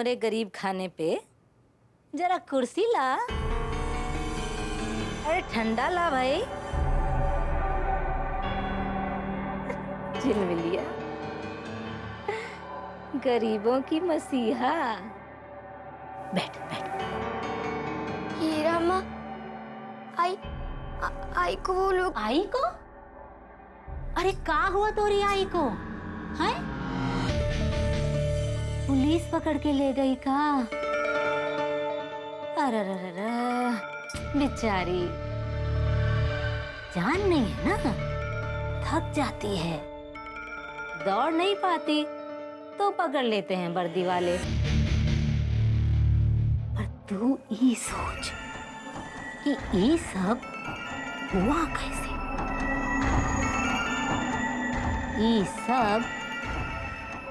हमरे गरीब खाने पे। जरा कुर्सी ला। अरे ठंडा ला भाई। झिलमिलिया, गरीबों की मसीहा। बैठ बैठ। हीरा माँ, आई को वो लोग। आई को? अरे का हुआ तोरी आई को? हैं? पुलिस पकड़ के ले गई का? अरे बेचारी, जान नहीं है ना, थक जाती है, दौड़ नहीं पाती तो पकड़ लेते हैं वर्दी वाले। पर तू ये सोच कि ये सब हुआ कैसे? ये सब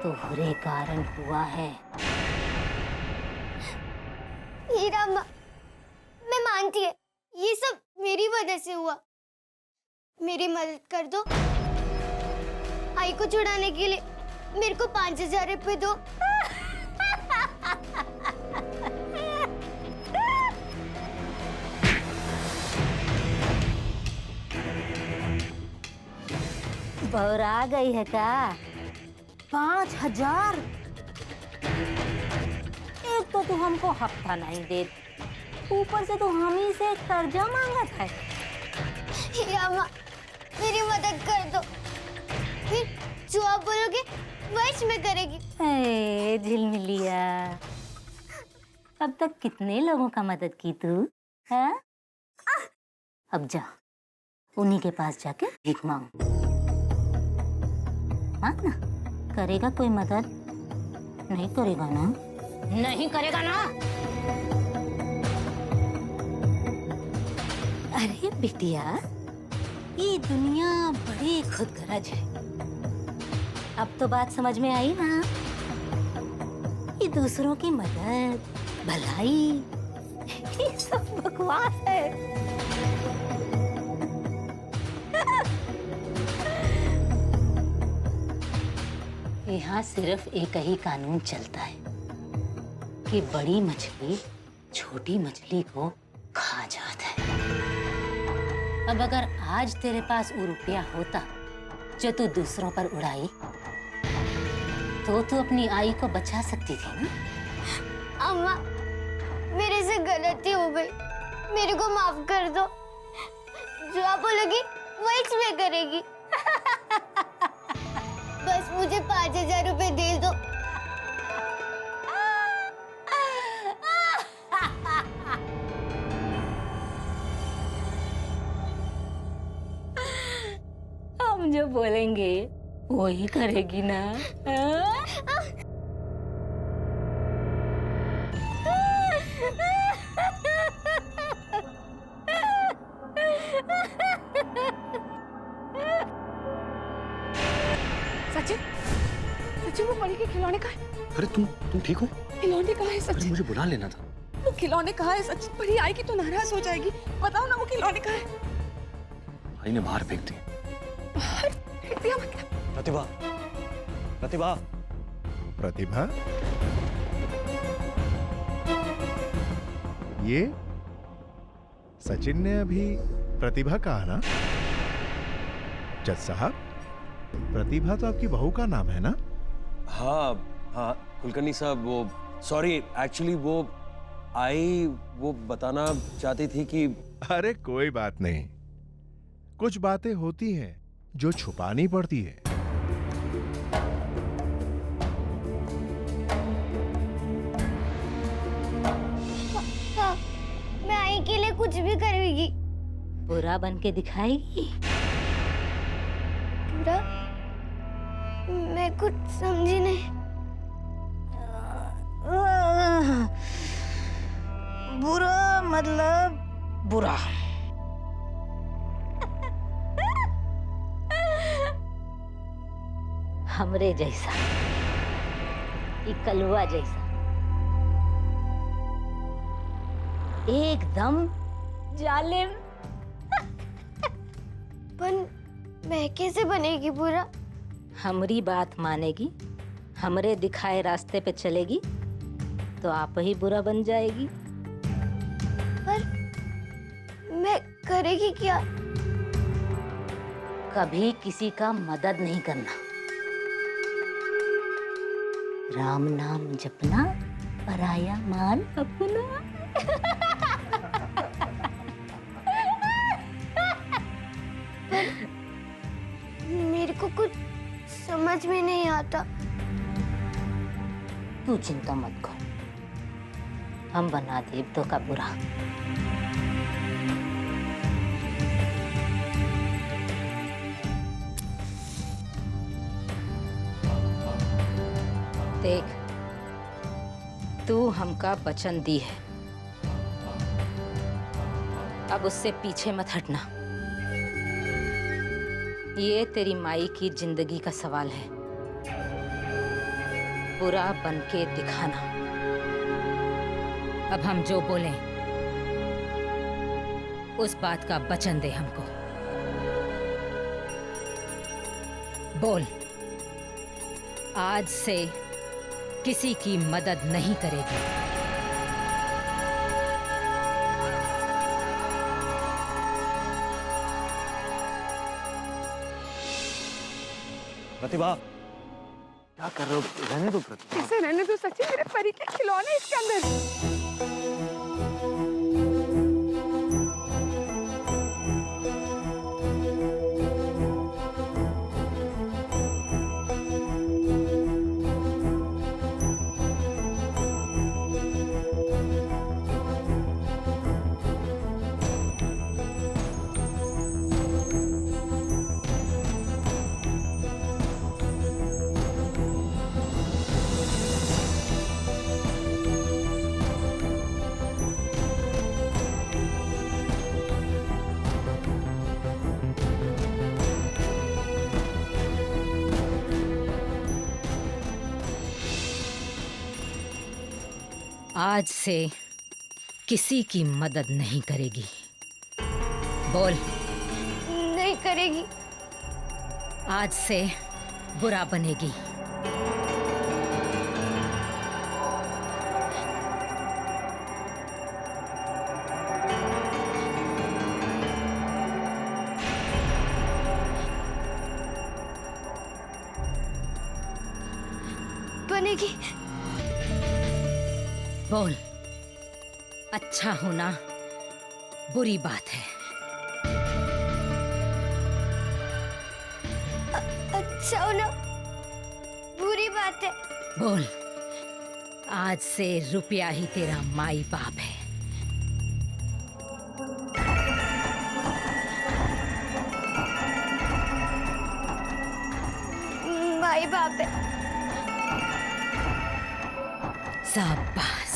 तोहरे कारण हुआ है। हीरा माँ, मैं मानती है ये सब मेरी वजह से हुआ। मेरी मदद कर दो। आई को छुड़ाने के लिए मेरे को 5,000 रुपए दो। बौरा गई है का? 5,000? एक तो तू हमको हफ्ता नहीं दे, ऊपर से तू हम ही से कर्जा मांगत है। हीरा माँ, मेरी मदद कर दो, फिर जो आप बोलोगे वही मैं करेगी। ए झिलमिलिया, अब तक कितने लोगों का मदद की तू? हाँ? अब जा, उन्हीं के पास जाके भीख मांग। मांग ना, करेगा कोई मदद? नहीं करेगा ना? नहीं करेगा ना? अरे बिटिया, ये दुनिया बड़ी खुदगर्ज है। अब तो बात समझ में आई ना? ये दूसरों की मदद, भलाई, ये सब बकवास है। यहाँ सिर्फ एक ही कानून चलता है कि बड़ी मछली छोटी मछली को खा जाता है। अब अगर आज तेरे पास वो रुपया होता जो तू दूसरों पर उड़ाई, तो तू अपनी आई को बचा सकती थी ना? अम्मा, मेरे से गलती हो गई, मेरे को माफ कर दो। जो आप बोलोगी वही मैं करेगी। बस मुझे 5,000 रुपए दे दो। हम जो बोलेंगे वो ही करेगी ना? सचिन, सचिन वो मणि के खिलौने कहाँ है? अरे तुम ठीक हो? खिलौने कहाँ है अरे सचिन? मुझे बुला लेना था। वो खिलौने कहाँ है सचिन? परी आएगी तो नाराज हो जाएगी। बताओ ना वो खिलौने कहाँ है? भाई ने बाहर फेंक दिए। बाहर फेंक दिया मतलब? प्रतिभा, प्रतिभा, प्रतिभा? ये सचिन ने अभी प्रतिभा कहा ना? जज साहब, प्रतिभा तो आपकी बहू का नाम है ना? हाँ हाँ कुलकर्णी साहब, वो सॉरी, एक्चुअली वो आई वो बताना चाहती थी कि। अरे कोई बात नहीं, कुछ बातें होती हैं जो छुपानी पड़ती है। हाँ, मैं आई के लिए कुछ भी करेगी। बुरा बन के दिखाएगी? बुरा? मैं कुछ समझी नहीं। बुरा मतलब बुरा। हमरे जैसा, ये कलुआ जैसा, एकदम जालिम। पर मैं कैसे बनेगी बुरा? हमरी बात मानेगी, हमरे दिखाए रास्ते पे चलेगी, तो आप ही बुरा बन जाएगी। पर मैं करेगी क्या? कभी किसी का मदद नहीं करना। राम नाम जपना, पराया माल अपना। मेरे को कुछ समझ में नहीं आता। तू चिंता मत कर, हम बना देव तो का बुरा। देख, तू हमका वचन दी है, अब उससे पीछे मत हटना। ये तेरी माई की जिंदगी का सवाल है। बुरा बन के दिखाना। अब हम जो बोलें उस बात का वचन दे हमको। बोल, आज से किसी की मदद नहीं करेगी। प्रतिभा, क्या कर रहे हो? रहने दो प्रतिभा। इसे रहने दो सचिन, मेरे परी के खिलौने इसके अंदर। आज से किसी की मदद नहीं करेगी। बोल, नहीं करेगी। आज से बुरा बनेगी। बनेगी। बोल, अच्छा होना बुरी बात है। अच्छा होना बुरी बात है। बोल, आज से रुपया ही तेरा माई बाप है। माई बाप है। शाबाश।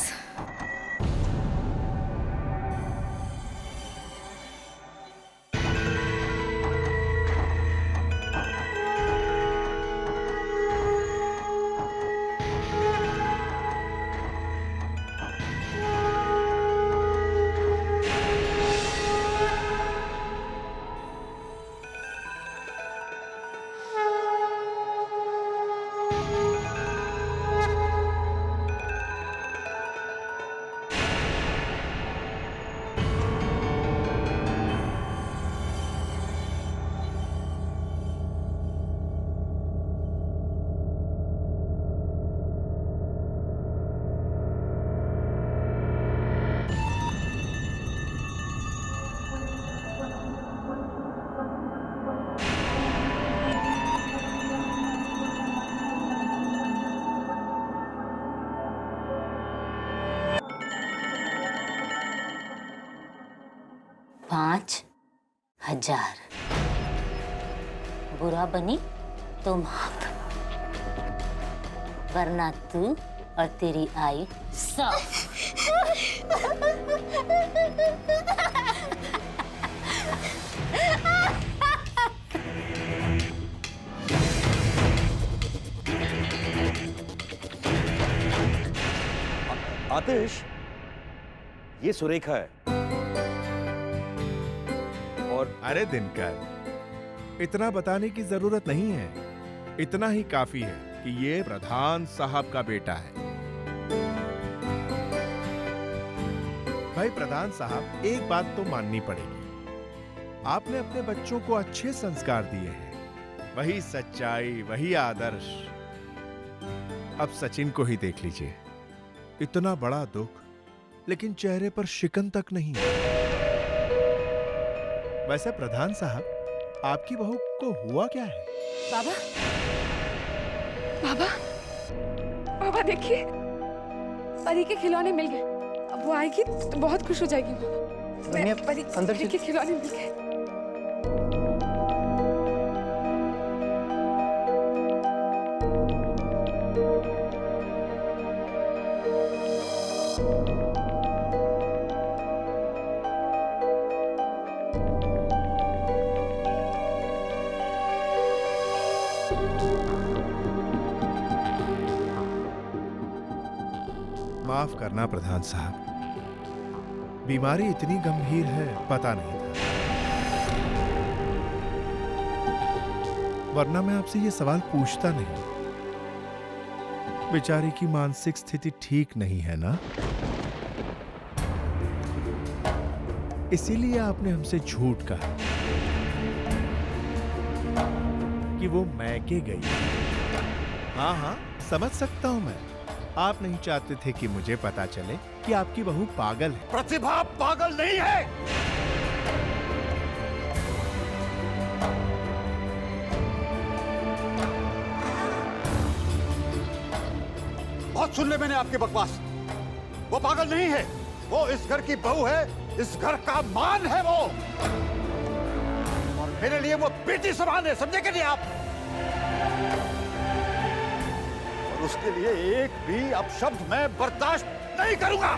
$5,000। बुरा बनी तो माफ, वरना तू और तेरी आई 100। आतिश, ये सुरेखा है। और अरे दिनकर, इतना बताने की जरूरत नहीं है। इतना ही काफी है कि ये प्रधान साहब का बेटा है। भाई प्रधान साहब, एक बात तो माननी पड़ेगी, आपने अपने बच्चों को अच्छे संस्कार दिए हैं, वही सच्चाई, वही आदर्श। अब सचिन को ही देख लीजिए, इतना बड़ा दुख लेकिन चेहरे पर शिकन तक नहीं। वैसे प्रधान साहब, आपकी बहू को हुआ क्या है? बाबा, बाबा, बाबा देखिए, परी के खिलौने मिल गए। अब वो आएगी तो बहुत खुश हो जाएगी। परी अंदर के खिलौने मिल गए। माफ करना प्रधान साहब, बीमारी इतनी गंभीर है पता नहीं था, वरना मैं आपसे ये सवाल पूछता नहीं। बेचारी की मानसिक स्थिति ठीक नहीं है ना, इसीलिए आपने हमसे झूठ कहा कि वो मैके गई। हाँ हाँ, समझ सकता हूं मैं, आप नहीं चाहते थे कि मुझे पता चले कि आपकी बहू पागल है। प्रतिभा पागल नहीं है। बहुत सुन ले मैंने आपकी बकवास। वो पागल नहीं है, वो इस घर की बहू है, इस घर का मान है वो, और मेरे लिए वो बेटी समान है, समझे कि नहीं आप? और उसके लिए एक भी अपशब्द मैं बर्दाश्त नहीं करूंगा।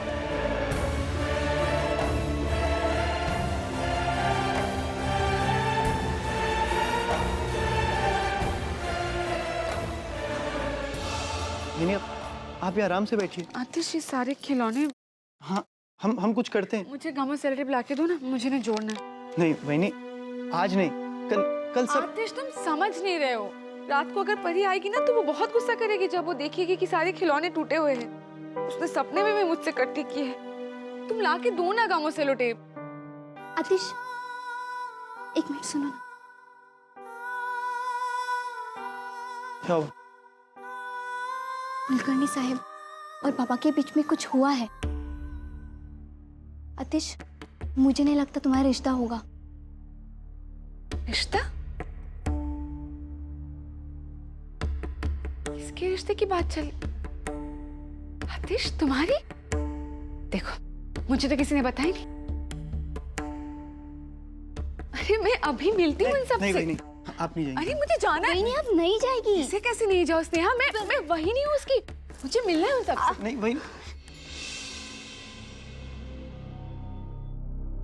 नहीं, आप ये आराम से बैठिए। आतिश, ये सारे खिलौने हाँ, हम कुछ करते हैं। मुझे गामो सेलोटेप लाके दो ना, मुझे ना जोड़ना है। नहीं वहीनी, आज नहीं, कल सब। आतिश, तुम समझ नहीं रहे हो। रात को अगर परी आएगी ना तो वो बहुत गुस्सा करेगी जब वो देखेगी कि सारे खिलौने टूटे हुए हैं। उसने सपने में भी मुझसे इकट्ठे किए हैं। तुम लाके दो ना गामो सेलोटेप। आतिश, एक मिनट सुनो ना। क्या हुआ? कुलकर्णी साहब और पापा के बीच में कुछ हुआ है। आतिश, मुझे नहीं लगता तुम्हारा रिश्ता होगा। रिश्ता? किसके रिश्ते की बात चल? आतिश, तुम्हारी? देखो, मुझे तो किसी ने बताया नहीं। अरे मैं अभी मिलती हूँ इन सबसे। नहीं, आप नहीं जाएंगे। अरे मुझे जाना है। नहीं, अब नहीं जाएगी। इसे कैसे नहीं जाओ स्नेहा? मैं वही नहीं हूँ उसकी। मुझे मिलना है उन सबसे। नहीं, वही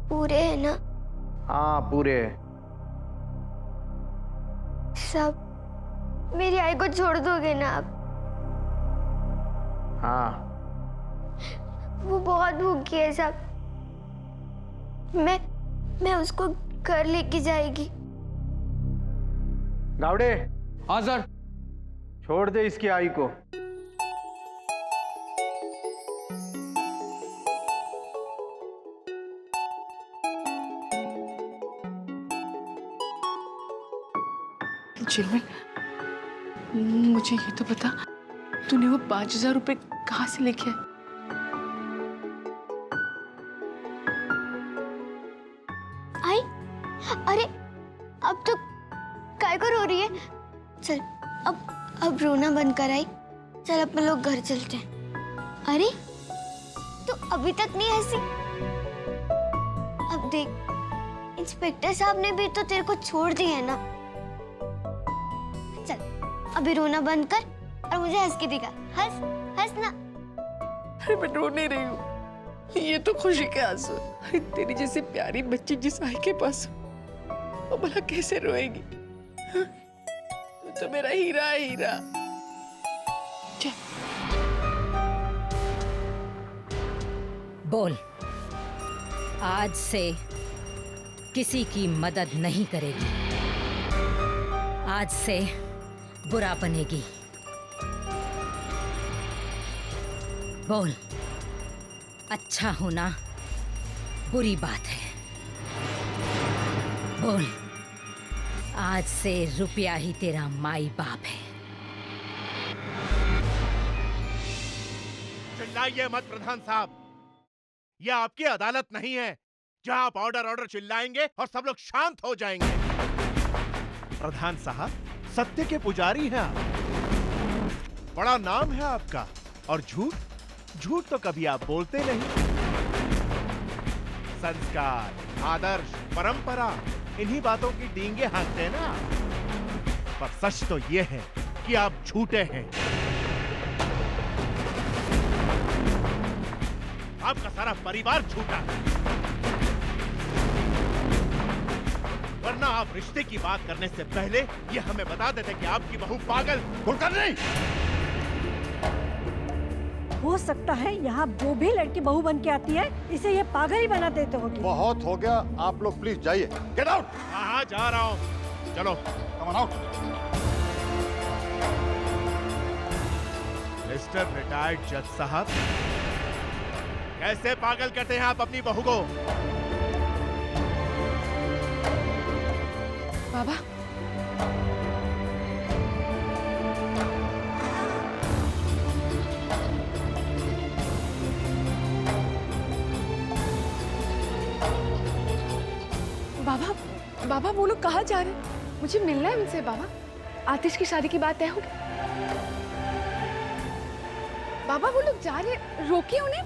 पूरे है ना? हाँ, पूरे। सब मेरी आई को छोड़ दोगे ना आप? हाँ। वो बहुत भूखी है सब। मैं उसको घर लेके जाएगी। गावड़े, हाँ सर। छोड़ दे इसकी आई को। चिलमिल, मुझे ये तो बता, तूने वो 5,000 रुपए कहाँ से लेके आए? आई? अरे अब तो काय को रो रही है? चल, अब रोना बंद कर आई। चल अपन लोग घर चलते हैं। अरे तो अभी तक नहीं हंसी? अब देख, इंस्पेक्टर साहब ने भी तो तेरे को छोड़ दिया है ना। चल अभी रोना बंद कर और मुझे हंस के दिखा। हंस हंस ना। अरे मैं रो नहीं रही हूँ, ये तो खुशी के आंसू। अरे तेरी जैसे प्यारी बच्ची जिस आई के पास वो भला कैसे रोएगी? तू तो मेरा हीरा है, हीरा। चल। बोल, आज से किसी की मदद नहीं करेगी, आज से बुरा बनेगी। बोल, अच्छा होना बुरी बात है। बोल, आज से रुपया ही तेरा माई बाप है। चिल्लाइए मत प्रधान साहब, यह आपकी अदालत नहीं है जहां आप ऑर्डर ऑर्डर चिल्लाएंगे और सब लोग शांत हो जाएंगे। प्रधान साहब, सत्य के पुजारी हैं आप, बड़ा नाम है आपका, और झूठ तो कभी आप बोलते नहीं। संस्कार, आदर्श, परंपरा, इन्हीं बातों की डींगे हाँकते हैं ना। पर सच तो यह है कि आप झूठे हैं। आपका सारा परिवार झूठा है। वरना आप रिश्ते की बात करने से पहले ये हमें बता देते कि आपकी बहू पागल। कुलकर्णी! हो सकता है यहाँ वो भी लड़की बहू बन के आती है, इसे ये पागल ही बना देते होगी। बहुत हो गया, आप लोग प्लीज जाइए। Get out! हाँ जा रहा हूँ, चलो। Come on out. Mister retired जज साहब, कैसे पागल करते हैं आप अपनी बहू को? बाबा, बाबा वो लोग कहाँ जा रहे हैं? मुझे मिलना है उनसे बाबा। आतिश की शादी की बात तय हो गई। बाबा वो लोग जा रहे हैं, रोकिए उन्हें।